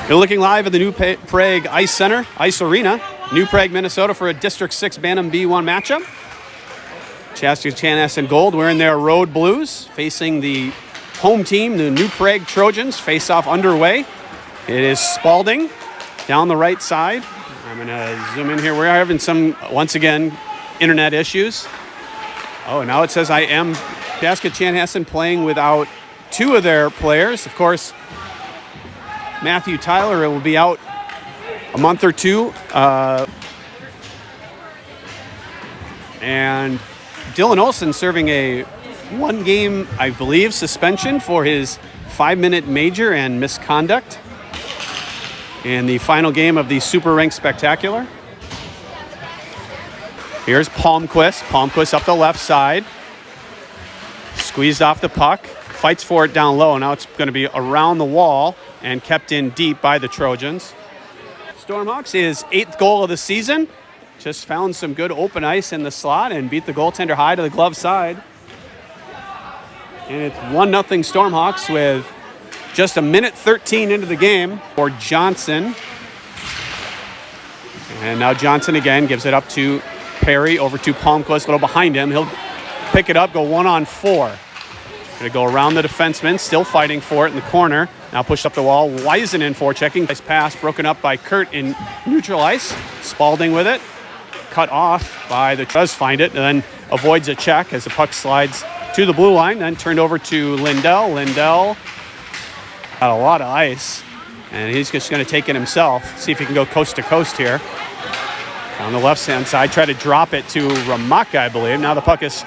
You're looking live at the New Prague Ice Arena, New Prague, Minnesota, for a District 6 Bantam B1 matchup. CCHA in gold wearing their road blues, facing the home team, the New Prague Trojans. Face-off underway. It is Spalding down the right side. I'm going to zoom in here. We're having some, once again, internet issues. Oh, now it says I am CCHA playing without two of their players. Of course, Matthew Tyler will be out a month or two. And Dylan Olson serving a one-game, I believe, suspension for his 5-minute major and misconduct in the final game of the Super Rank Spectacular. Here's Palmquist. Palmquist up the left side. Squeezed off the puck. Fights for it down low. Now it's going to be around the wall and kept in deep by the Trojans. Stormhawks, his 8th goal of the season. Just found some good open ice in the slot and beat the goaltender high to the glove side. And it's 1-0 Stormhawks with just a minute 13 into the game for Johnson. And now Johnson again gives it up to Perry, over to Palmquist, a little behind him. He'll pick it up, go 1-on-4. Going to go around the defenseman, still fighting for it in the corner. Now pushed up the wall. Weisenen forechecking. Nice pass broken up by Kurt in neutral ice. Spalding with it. Cut off by the... Does find it and then avoids a check as the puck slides to the blue line. Then turned over to Lindell. Lindell had a lot of ice. And he's just going to take it himself. See if he can go coast to coast here. On the left-hand side. Try to drop it to Ramaka, I believe. Now the puck is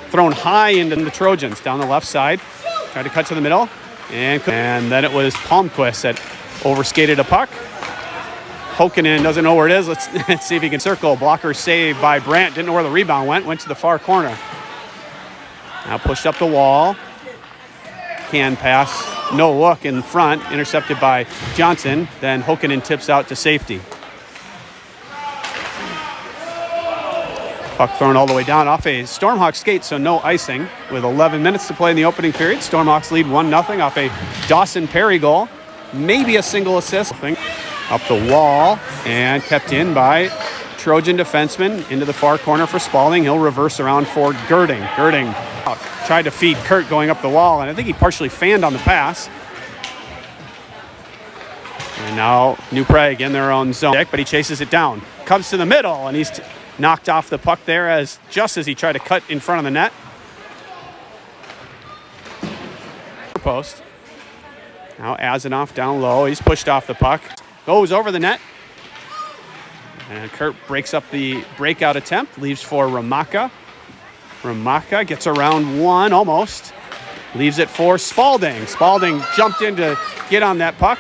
thrown high into the Trojans down the left side. Tried to cut to the middle. And then it was Palmquist that overskated a puck. Hokkinen doesn't know where it is. Let's see if he can circle. Blocker save by Brandt. Didn't know where the rebound went. Went to the far corner. Now pushed up the wall. Can pass. No look in front. Intercepted by Johnson. Then Hokkinen tips out to safety. Puck thrown all the way down off a Stormhawks skate, so no icing. With 11 minutes to play in the opening period, Stormhawks lead 1-0 off a Dawson Perry goal. Maybe a single assist. Up the wall and kept in by Trojan defenseman into the far corner for Spalding. He'll reverse around for Girding. Girding tried to feed Kurt going up the wall, and I think he partially fanned on the pass. And now New Prague in their own zone, but he chases it down. Comes to the middle, and he's knocked off the puck there just as he tried to cut in front of the net. Post. Now Azanoff down low. He's pushed off the puck. Goes over the net. And Kurt breaks up the breakout attempt. Leaves for Ramaka. Ramaka gets around one almost. Leaves it for Spalding. Spalding jumped in to get on that puck.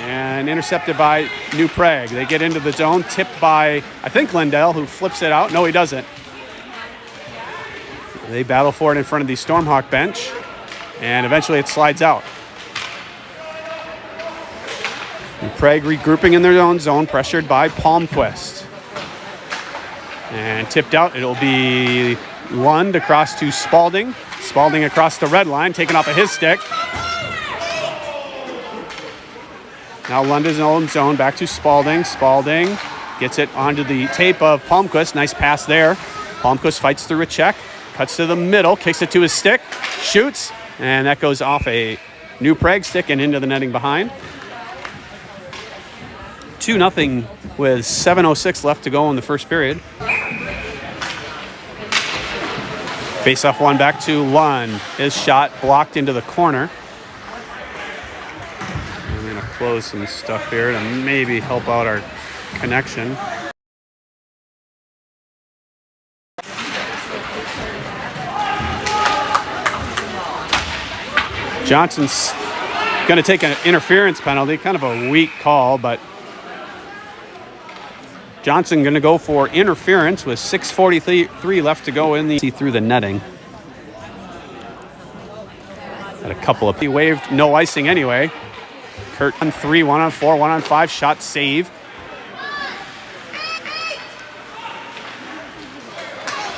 And intercepted by New Prague. They get into the zone, tipped by, I think, Lindell, who flips it out. No, he doesn't. They battle for it in front of the Stormhawk bench. And eventually it slides out. New Prague regrouping in their own zone, pressured by Palmquist. And tipped out. It'll be Lund across to Spalding. Spalding across the red line, taken off of his stick. Now Lund's own zone, back to Spalding. Spalding gets it onto the tape of Palmquist. Nice pass there. Palmquist fights through a check, cuts to the middle, kicks it to his stick, shoots, and that goes off a New Prague stick and into the netting behind. 2-0 with 7:06 left to go in the first period. Face-off one back to Lund. His shot blocked into the corner. Close some stuff here to maybe help out our connection. Johnson's going to take an interference penalty, kind of a weak call, but Johnson going to go for interference with 6:43 left to go in the through the netting. Had a couple of he waved no icing anyway. Kurt on 3, 1-on-4, 1-on-5, shot save.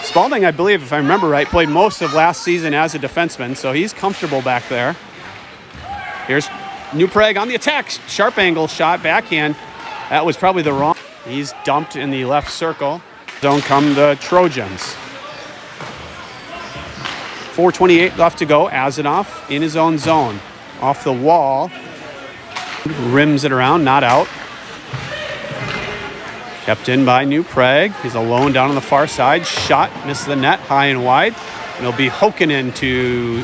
Spalding, I believe, if I remember right, played most of last season as a defenseman, so he's comfortable back there. Here's New Prague on the attack. Sharp angle shot, backhand. That was probably the wrong. He's dumped in the left circle. Zone come the Trojans. 4:28 left to go. Azanoff in his own zone. Off the wall. Rims it around, not out. Kept in by New Prague. He's alone down on the far side. Shot, missed the net, high and wide. And it'll be Hokkinen to,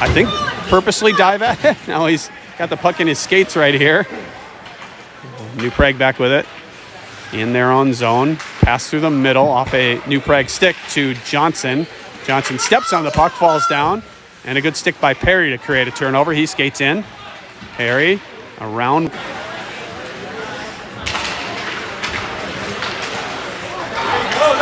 I think, purposely dive at it. Now he's got the puck in his skates right here. New Prague back with it. In their own zone. Pass through the middle off a New Prague stick to Johnson. Johnson steps on the puck, falls down. And a good stick by Perry to create a turnover. He skates in. Perry around.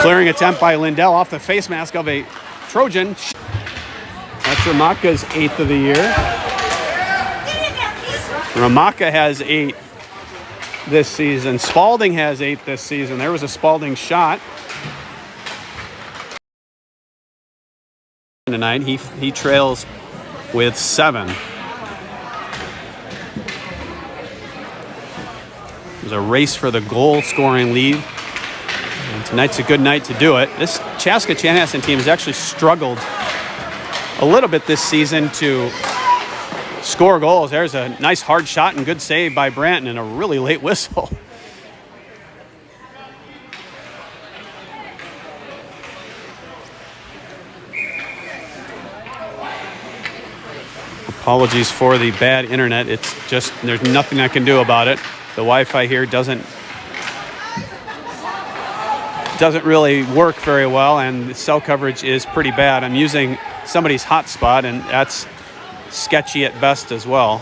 Clearing attempt by Lindell off the face mask of a Trojan. That's Ramaka's 8th of the year. Ramaka has 8 this season. Spalding has 8 this season. There was a Spalding shot. Tonight, he trails with 7. There's a race for the goal-scoring lead. And tonight's a good night to do it. This Chaska-Chanhassen team has actually struggled a little bit this season to score goals. There's a nice hard shot and good save by Branton and a really late whistle. Apologies for the bad internet. It's just, there's nothing I can do about it. The Wi-Fi here doesn't really work very well, and the cell coverage is pretty bad. I'm using somebody's hotspot, and that's sketchy at best as well.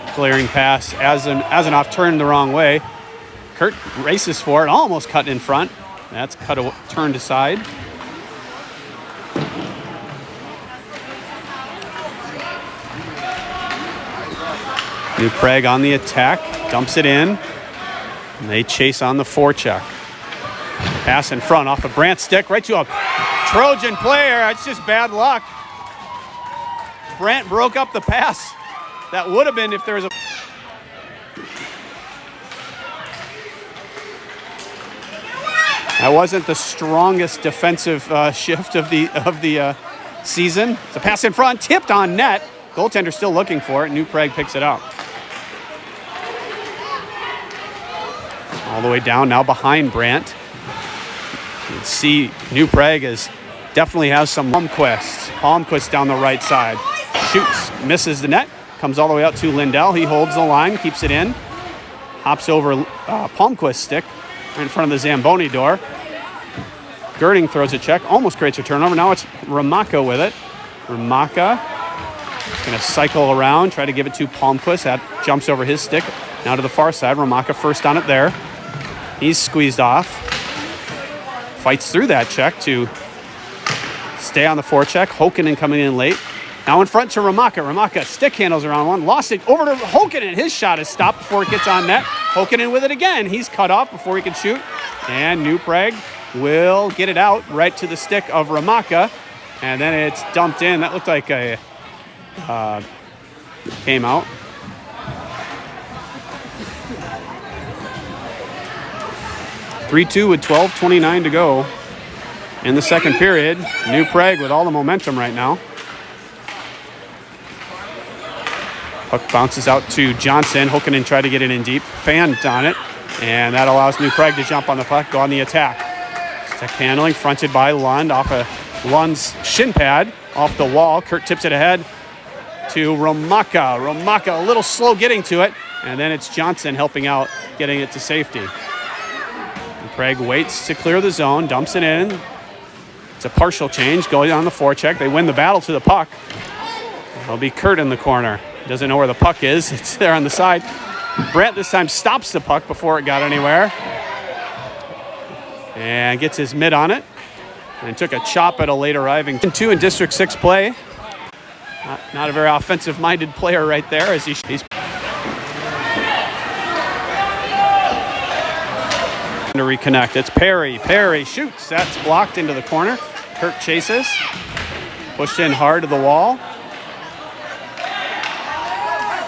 Clearing pass. Azanoff turned the wrong way. Kurt races for it, almost cut in front. That's turned aside. New Prague on the attack, dumps it in, and they chase on the forecheck. Pass in front off a Brandt stick right to a Trojan player. It's just bad luck. Brandt broke up the pass. That would have been if there was a... That wasn't the strongest defensive shift of the season. It's a pass in front, tipped on net. Goaltender still looking for it. New Prague picks it up. All the way down, now behind Brandt. You can see New Prague definitely has some Palmquist. Palmquist down the right side. Shoots, misses the net. Comes all the way out to Lindell. He holds the line, keeps it in. Hops over Palmquist's stick right in front of the Zamboni door. Girding throws a check, almost creates a turnover. Now it's Ramaka with it. Ramaka is going to cycle around, try to give it to Palmquist. That jumps over his stick. Now to the far side. Ramaka first on it there. He's squeezed off. Fights through that check to stay on the forecheck. Hokkinen coming in late. Now in front to Ramaka. Ramaka stick handles around one. Lost it over to Hokkinen. His shot is stopped before it gets on net. Hokkinen with it again. He's cut off before he can shoot. And New Prague will get it out right to the stick of Ramaka. And then it's dumped in. That looked like came out. 3-2 with 12:29 to go in the second period. New Prague with all the momentum right now. Puck bounces out to Johnson. Hokkinen tried to get it in deep. Fanned on it. And that allows New Prague to jump on the puck, go on the attack. Stick handling, fronted by Lund off of Lund's shin pad. Off the wall. Kurt tips it ahead to Ramaka. Ramaka a little slow getting to it. And then it's Johnson helping out, getting it to safety. Prague waits to clear the zone, dumps it in. It's a partial change, going on the forecheck. They win the battle to the puck. It'll be Kurt in the corner. Doesn't know where the puck is. It's there on the side. Brandt this time stops the puck before it got anywhere. And gets his mitt on it. And took a chop at a late arriving 2 in District 6 play. Not a very offensive-minded player right there as he's to reconnect. It's Perry. Perry shoots. That's blocked into the corner. Kurt chases. Pushed in hard to the wall.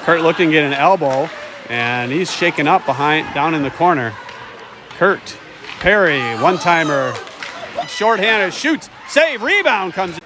Kurt looking to get an elbow, and he's shaken up down in the corner. Kurt, Perry, one-timer, shorthanded, shoots, save, rebound comes in.